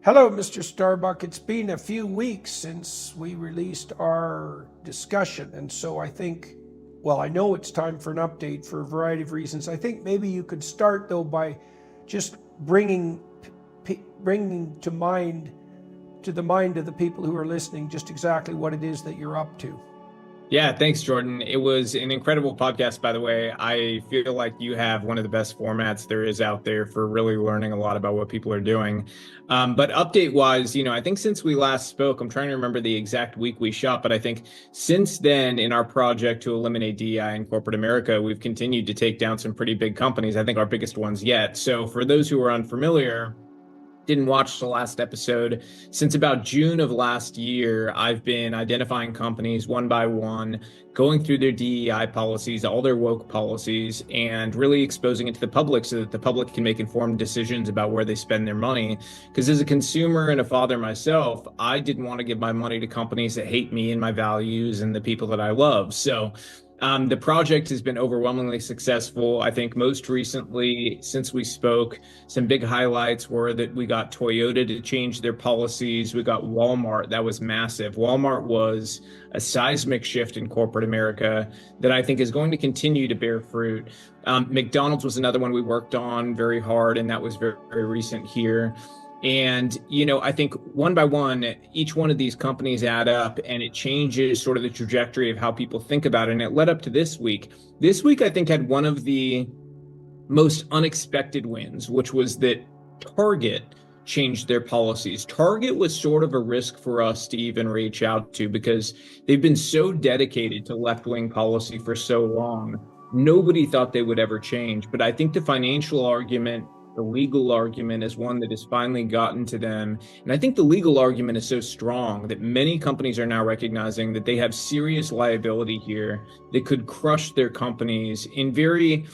Hello, Mr. Starbuck. It's been a few weeks since we released our discussion, and so I know it's time for an update for a variety of reasons. I think maybe you could start, though, by just bringing to the mind of the people who are listening just exactly what it is that you're up to. Yeah, thanks, Jordan. It was an incredible podcast, by the way. I feel like you have one of the best formats there is out there for really learning a lot about what people are doing. But update-wise, I think since we last spoke, I'm trying to remember the exact week we shot, but I think since then, in our project to eliminate DEI in corporate America, we've continued to take down some pretty big companies, I think our biggest ones yet. So for those who are unfamiliar, didn't watch the last episode. Since about June of last year, I've been identifying companies one by one, going through their DEI policies, all their woke policies, and really exposing it to the public so that the public can make informed decisions about where they spend their money. Because as a consumer and a father myself, I didn't want to give my money to companies that hate me and my values and the people that I love. So the project has been overwhelmingly successful. I think most recently, since we spoke, some big highlights were that we got Toyota to change their policies. We got Walmart. That was massive. Walmart was a seismic shift in corporate America that I think is going to continue to bear fruit. McDonald's was another one we worked on very hard, and that was very, very recent here. And, I think one by one, each one of these companies add up and it changes sort of the trajectory of how people think about it. And it led up to this week. This week, I think, had one of the most unexpected wins, which was that Target changed their policies. Target was sort of a risk for us to even reach out to because they've been so dedicated to left-wing policy for so long. Nobody thought they would ever change. But I think the financial argument, the legal argument is one that has finally gotten to them. And I think the legal argument is so strong that many companies are now recognizing that they have serious liability here that could crush their companies in very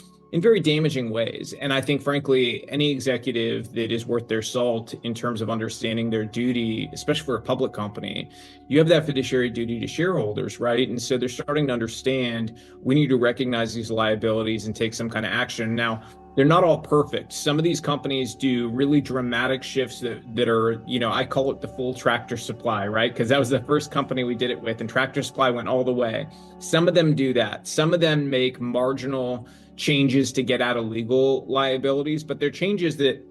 damaging ways. And I think, frankly, any executive that is worth their salt in terms of understanding their duty, especially for a public company, you have that fiduciary duty to shareholders, right? And so they're starting to understand we need to recognize these liabilities and take some kind of action. Now, they're not all perfect. Some of these companies do really dramatic shifts that are, I call it the full Tractor Supply, right? Because that was the first company we did it with, and Tractor Supply went all the way. Some of them do that. Some of them make marginal changes to get out of legal liabilities, but they're changes that,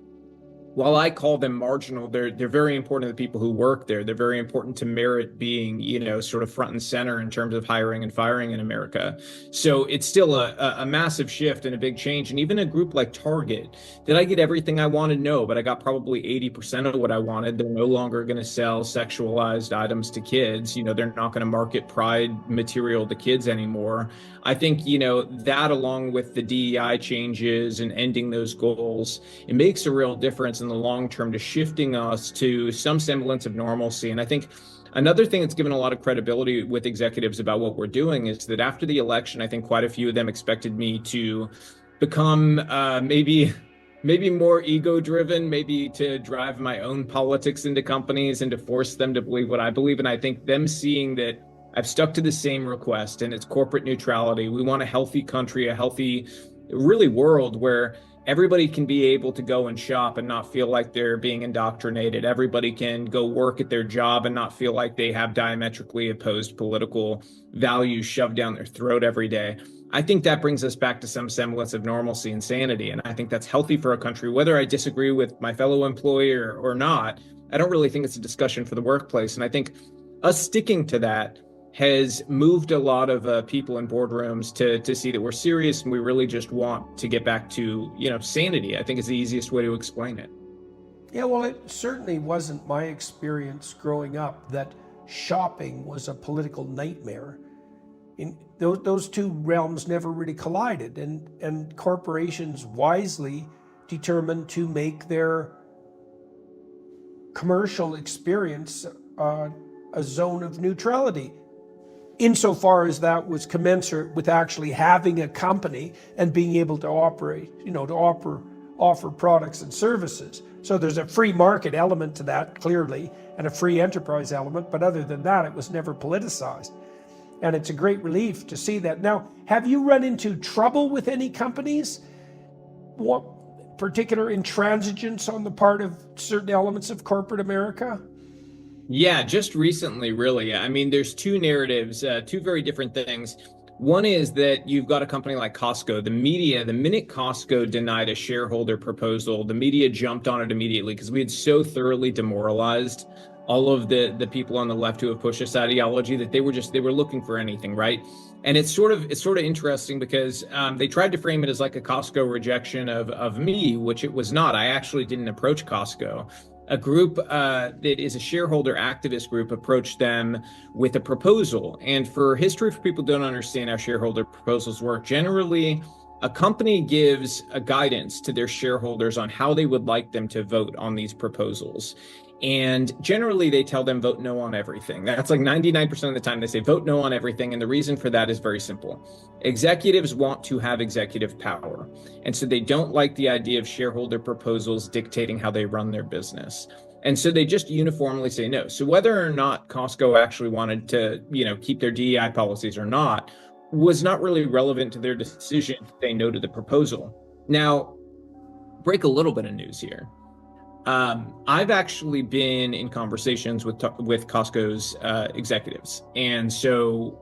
while I call them marginal, they're very important to the people who work there. They're very important to merit being, sort of front and center in terms of hiring and firing in America. So it's still a massive shift and a big change. And even a group like Target, did I get everything I wanted? No, but I got probably 80% of what I wanted. They're no longer going to sell sexualized items to kids. They're not going to market pride material to kids anymore. I think, that along with the DEI changes and ending those goals, it makes a real difference in the long term to shifting us to some semblance of normalcy. And I think another thing that's given a lot of credibility with executives about what we're doing is that after the election, I think quite a few of them expected me to become maybe more ego driven, maybe to drive my own politics into companies and to force them to believe what I believe. And I think them seeing that I've stuck to the same request, and it's corporate neutrality. We want a healthy country, a healthy, really world where everybody can be able to go and shop and not feel like they're being indoctrinated. Everybody can go work at their job and not feel like they have diametrically opposed political values shoved down their throat every day. I think that brings us back to some semblance of normalcy and sanity. And I think that's healthy for a country, whether I disagree with my fellow employer or not. I don't really think it's a discussion for the workplace. And I think us sticking to that has moved a lot of people in boardrooms to see that we're serious and we really just want to get back to, sanity. I think is the easiest way to explain it. Yeah, well, it certainly wasn't my experience growing up that shopping was a political nightmare. In those two realms never really collided, and corporations wisely determined to make their commercial experience a zone of neutrality, insofar as that was commensurate with actually having a company and being able to operate, to offer products and services. So there's a free market element to that, clearly, and a free enterprise element. But other than that, it was never politicized. And it's a great relief to see that. Now, have you run into trouble with any companies? particular intransigence on the part of certain elements of corporate America? Yeah, just recently, really. I mean, there's two narratives, two very different things. One is that you've got a company like Costco. The media, the minute Costco denied a shareholder proposal, the media jumped on it immediately because we had so thoroughly demoralized all of the people on the left who have pushed this ideology that they were looking for anything, right? And it's sort of interesting because they tried to frame it as like a Costco rejection of me, which it was not. I actually didn't approach Costco. A group that is a shareholder activist group approached them with a proposal. And for history, for people who don't understand how shareholder proposals work, generally a company gives a guidance to their shareholders on how they would like them to vote on these proposals. And generally they tell them vote no on everything. That's like 99% of the time they say vote no on everything. And the reason for that is very simple. Executives want to have executive power. And so they don't like the idea of shareholder proposals dictating how they run their business. And so they just uniformly say no. So whether or not Costco actually wanted to, keep their DEI policies or not, was not really relevant to their decision to say no to the proposal. Now, break a little bit of news here. I've actually been in conversations with Costco's executives. And so,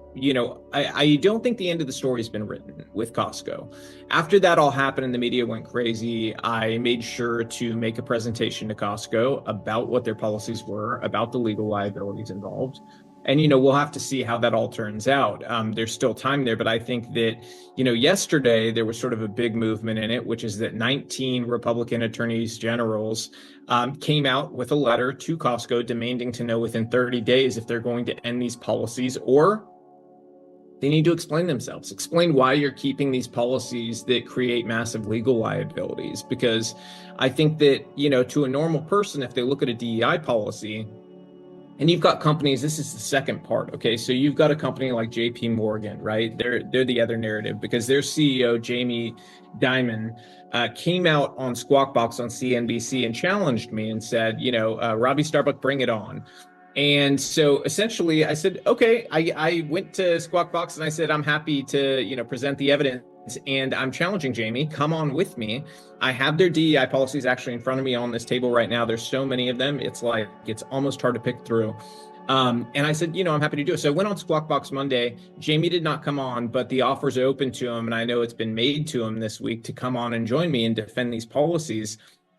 I don't think the end of the story has been written with Costco. After that all happened and the media went crazy, I made sure to make a presentation to Costco about what their policies were, about the legal liabilities involved. And, we'll have to see how that all turns out. There's still time there, but I think that, yesterday there was sort of a big movement in it, which is that 19 Republican attorneys generals came out with a letter to Costco demanding to know within 30 days if they're going to end these policies, or they need to explain themselves, explain why you're keeping these policies that create massive legal liabilities. Because I think that, to a normal person, if they look at a DEI policy, and you've got companies, this is the second part, okay? So you've got a company like JP Morgan, right? They're the other narrative because their CEO, Jamie Dimon, came out on Squawk Box on CNBC and challenged me and said, Robby Starbuck, bring it on. And so essentially I said, okay, I went to Squawk Box and I said, I'm happy to, present the evidence. And I'm challenging Jamie, come on with me. I have their DEI policies actually in front of me on this table right now. There's so many of them. It's almost hard to pick through. And I said, I'm happy to do it. So I went on Squawk Box Monday. Jamie did not come on, but the offers are open to him. And I know it's been made to him this week to come on and join me and defend these policies.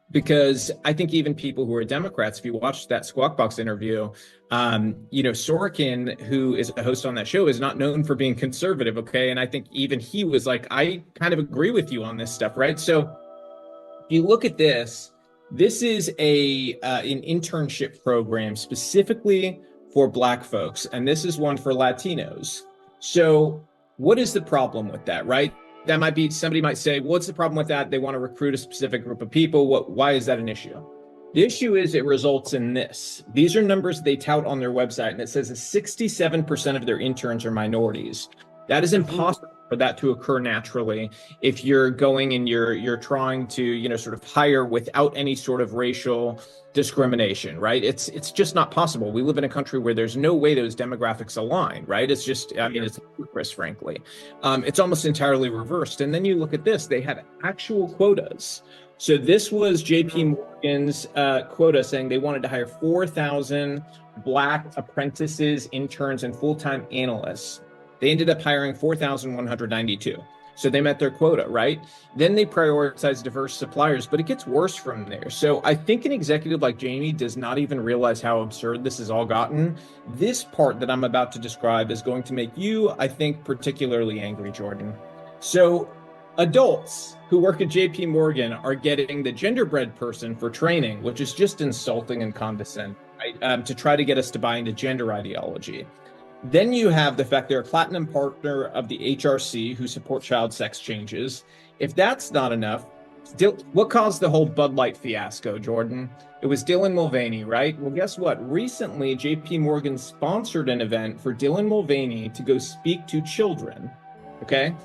Because I think even people who are Democrats, if you watch that Squawk Box interview, Sorokin, who is a host on that show, is not known for being conservative, okay? And I think even he was like, I kind of agree with you on this stuff, right? So if you look at this is an internship program specifically for Black folks, and this is one for Latinos. So what is the problem with that, right? That might be, somebody might say, what's the problem with that? They want to recruit a specific group of people. Why is that an issue? The issue is it results in this. These are numbers they tout on their website, and it says that 67% of their interns are minorities. That is impossible for that to occur naturally if you're going and you're trying to, sort of hire without any sort of racial discrimination, right? It's just not possible. We live in a country where there's no way those demographics align, right? It's just, it's ludicrous, frankly. It's almost entirely reversed. And then you look at this, they have actual quotas. So this was JP Morgan's quota saying they wanted to hire 4,000 Black apprentices, interns, and full-time analysts. They ended up hiring 4,192. So they met their quota, right? Then they prioritized diverse suppliers, but it gets worse from there. So I think an executive like Jamie does not even realize how absurd this has all gotten. This part that I'm about to describe is going to make you, I think, particularly angry, Jordan. So adults who work at JP Morgan are getting the genderbread person for training, which is just insulting and condescending, right? To try to get us to buy into gender ideology. Then you have the fact they're a platinum partner of the HRC who support child sex changes. If that's not enough, what caused the whole Bud Light fiasco, Jordan? It was Dylan Mulvaney, right? Well, guess what? Recently, JP Morgan sponsored an event for Dylan Mulvaney to go speak to children, okay?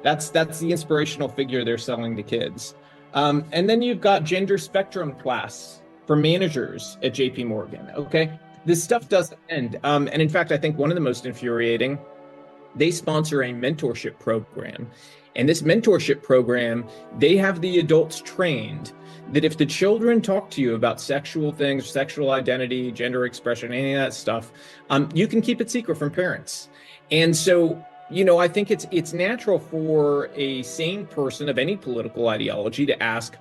That's the inspirational figure they're selling to kids. And then you've got gender spectrum class for managers at JP Morgan, okay? This stuff doesn't end. And in fact, I think one of the most infuriating they sponsor a mentorship program. And this mentorship program, they have the adults trained that if the children talk to you about sexual things, sexual identity, gender expression, any of that stuff, you can keep it secret from parents. And so, I think it's natural for a sane person of any political ideology to ask,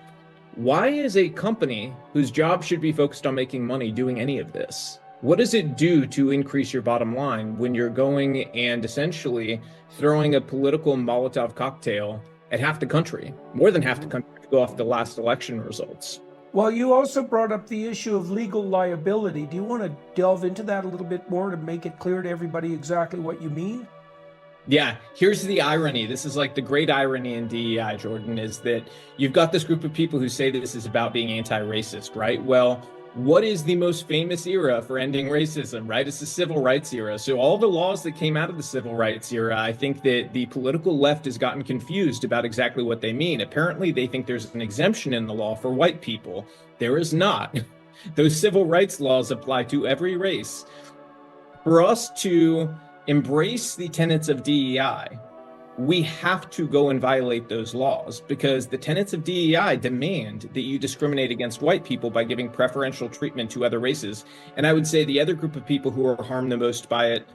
why is a company whose job should be focused on making money doing any of this? What does it do to increase your bottom line when you're going and essentially throwing a political Molotov cocktail at half the country, more than half the country, to go off the last election results? Well, you also brought up the issue of legal liability. Do you want to delve into that a little bit more to make it clear to everybody exactly what you mean? Yeah, here's the irony. This is like the great irony in DEI, Jordan, is that you've got this group of people who say that this is about being anti-racist, right? Well, what is the most famous era for ending racism, right? It's the civil rights era. So all the laws that came out of the civil rights era, I think that the political left has gotten confused about exactly what they mean. Apparently, they think there's an exemption in the law for white people. There is not. Those civil rights laws apply to every race. For us to embrace the tenets of DEI, we have to go and violate those laws, because the tenets of DEI demand that you discriminate against white people by giving preferential treatment to other races. And I would say the other group of people who are harmed the most by it,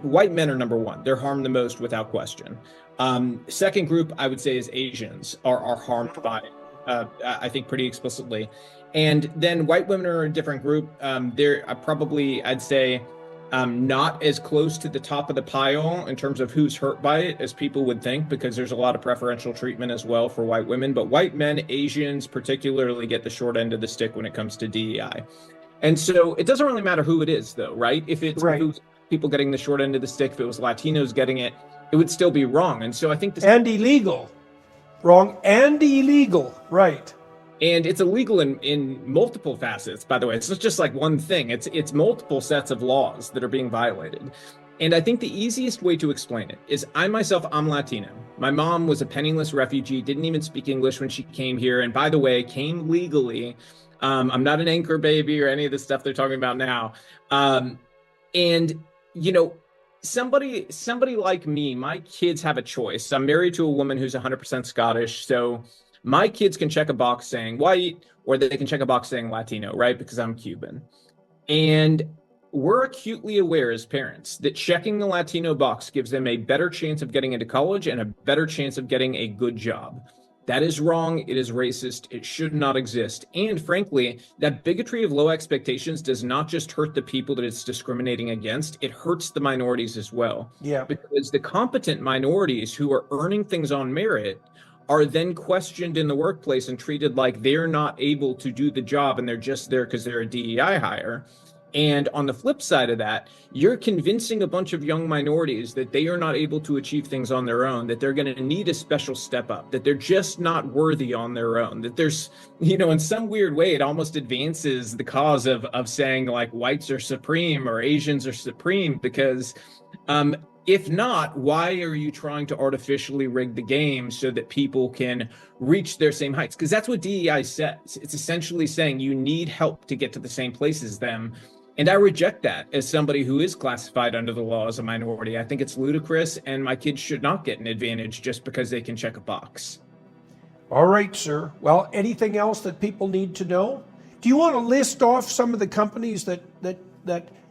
white men are number one. They're harmed the most without question. Second group, I would say, is Asians are harmed by it, I think pretty explicitly. And then white women are a different group. They're probably, I'd say, not as close to the top of the pile in terms of who's hurt by it as people would think, because there's a lot of preferential treatment as well for white women. But white men, Asians particularly, get the short end of the stick when it comes to DEI. And so it doesn't really matter who it is, though, right? If it's people getting the short end of the stick, if it was Latinos getting it, it would still be wrong. And so I think and illegal. Wrong and illegal, right. And it's illegal in multiple facets, by the way. It's not just like one thing. It's multiple sets of laws that are being violated. And I think the easiest way to explain it is I'm Latino. My mom was a penniless refugee, didn't even speak English when she came here. And by the way, came legally. I'm not an anchor baby or any of the stuff they're talking about now. Somebody like me, my kids have a choice. I'm married to a woman who's 100% Scottish. So my kids can check a box saying white, or they can check a box saying Latino, right? Because I'm Cuban. And we're acutely aware as parents that checking the Latino box gives them a better chance of getting into college and a better chance of getting a good job. That is wrong. It is racist. It should not exist. And frankly, that bigotry of low expectations does not just hurt the people that it's discriminating against, it hurts the minorities as well. Yeah. Because the competent minorities who are earning things on merit are then questioned in the workplace and treated like they're not able to do the job and they're just there because they're a DEI hire. And on the flip side of that, you're convincing a bunch of young minorities that they are not able to achieve things on their own, that they're going to need a special step up, that they're just not worthy on their own, that there's, in some weird way, it almost advances the cause of saying like whites are supreme or Asians are supreme, because if not, why are you trying to artificially rig the game so that people can reach their same heights? Because that's what DEI says. It's essentially saying you need help to get to the same place as them. And I reject that as somebody who is classified under the law as a minority. I think it's ludicrous, and my kids should not get an advantage just because they can check a box. All right, sir. Well, anything else that people need to know? Do you want to list off some of the companies that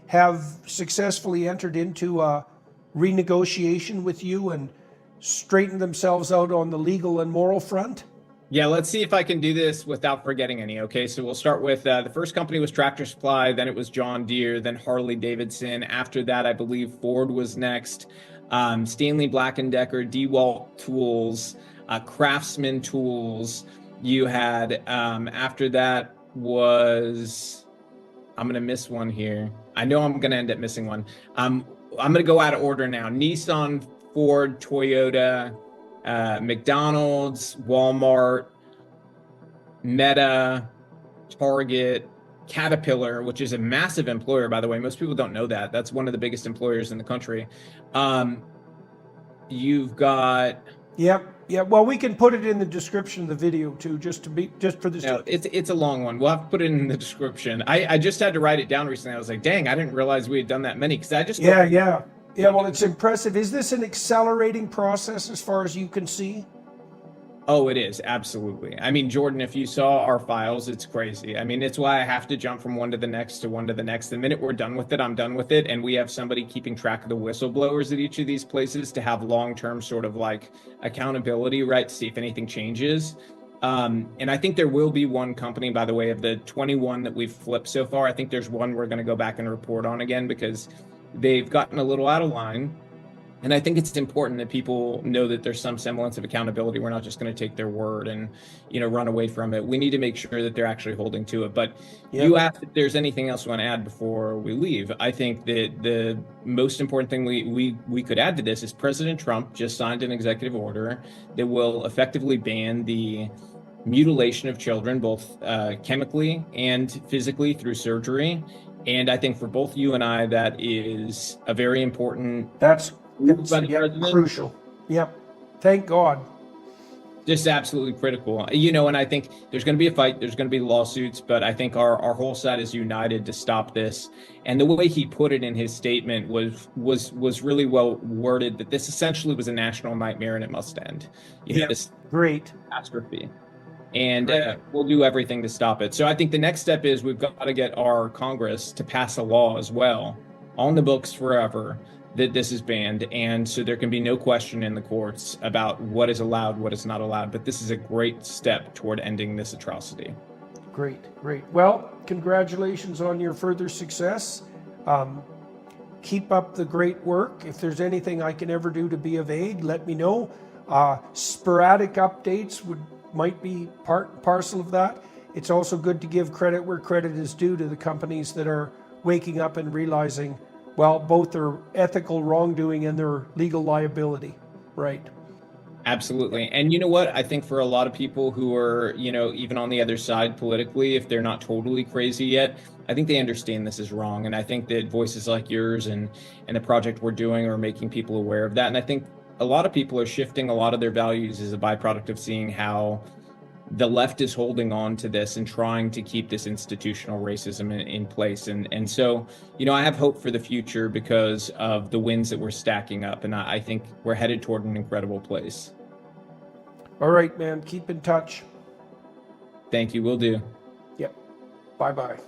have successfully entered into renegotiation with you and straighten themselves out on the legal and moral front? Yeah, let's see if I can do this without forgetting any. Okay, so we'll start with the first company was Tractor Supply, then it was John Deere, then Harley Davidson. After that, I believe Ford was next. Stanley Black & Decker, DeWalt Tools, Craftsman Tools. You had after that was, I'm gonna miss one here. I know I'm gonna end up missing one. I'm going to go out of order now. Nissan, Ford, Toyota, McDonald's, Walmart, Meta, Target, Caterpillar, which is a massive employer, by the way. Most people don't know that. That's one of the biggest employers in the country. You've got... Yep. Yeah, well, we can put it in the description of the video too, just for this. No, it's a long one. We'll have to put it in the description. I just had to write it down recently. I was like, dang, I didn't realize we had done that many, because I just yeah. Yeah, well, it's impressive. Is this an accelerating process as far as you can see? Oh, it is. Absolutely. I mean, Jordan, if you saw our files, it's crazy. I mean, it's why I have to jump from one to the next to one to the next. The minute we're done with it, I'm done with it. And we have somebody keeping track of the whistleblowers at each of these places to have long-term sort of like accountability, right? To see if anything changes. And I think there will be one company, by the way, of the 21 that we've flipped so far. I think there's one we're going to go back and report on again because they've gotten a little out of line. And I think it's important that people know that there's some semblance of accountability. We're not just going to take their word and, run away from it. We need to make sure that they're actually holding to it. But you asked if there's anything else you want to add before we leave. I think that the most important thing we could add to this is President Trump just signed an executive order that will effectively ban the mutilation of children, both chemically and physically through surgery. And I think for both you and I, that is a very important That's by the president. crucial. Yep. Thank God. Just absolutely critical. And I think there's going to be a fight, there's going to be lawsuits, but I think our whole side is united to stop this. And the way he put it in his statement was really well worded, that this essentially was a national nightmare and it must end. This Great. catastrophe. And we'll do everything to stop it. So I think the next step is we've got to get our Congress to pass a law as well, on the books forever, that this is banned. And so there can be no question in the courts about what is allowed, what is not allowed. But this is a great step toward ending this atrocity. Great. Well, congratulations on your further success. Keep up the great work. If there's anything I can ever do to be of aid, let me know. Sporadic updates might be part and parcel of that. It's also good to give credit where credit is due to the companies that are waking up and realizing, well, both their ethical wrongdoing and their legal liability. Right. Absolutely. And you know what? I think for a lot of people who are, even on the other side politically, if they're not totally crazy yet, I think they understand this is wrong. And I think that voices like yours and the project we're doing are making people aware of that. And I think a lot of people are shifting a lot of their values as a byproduct of seeing how the left is holding on to this and trying to keep this institutional racism in place. And so, I have hope for the future because of the wins that we're stacking up. And I think we're headed toward an incredible place. All right, man. Keep in touch. Thank you. Will do. Yep. Bye-bye.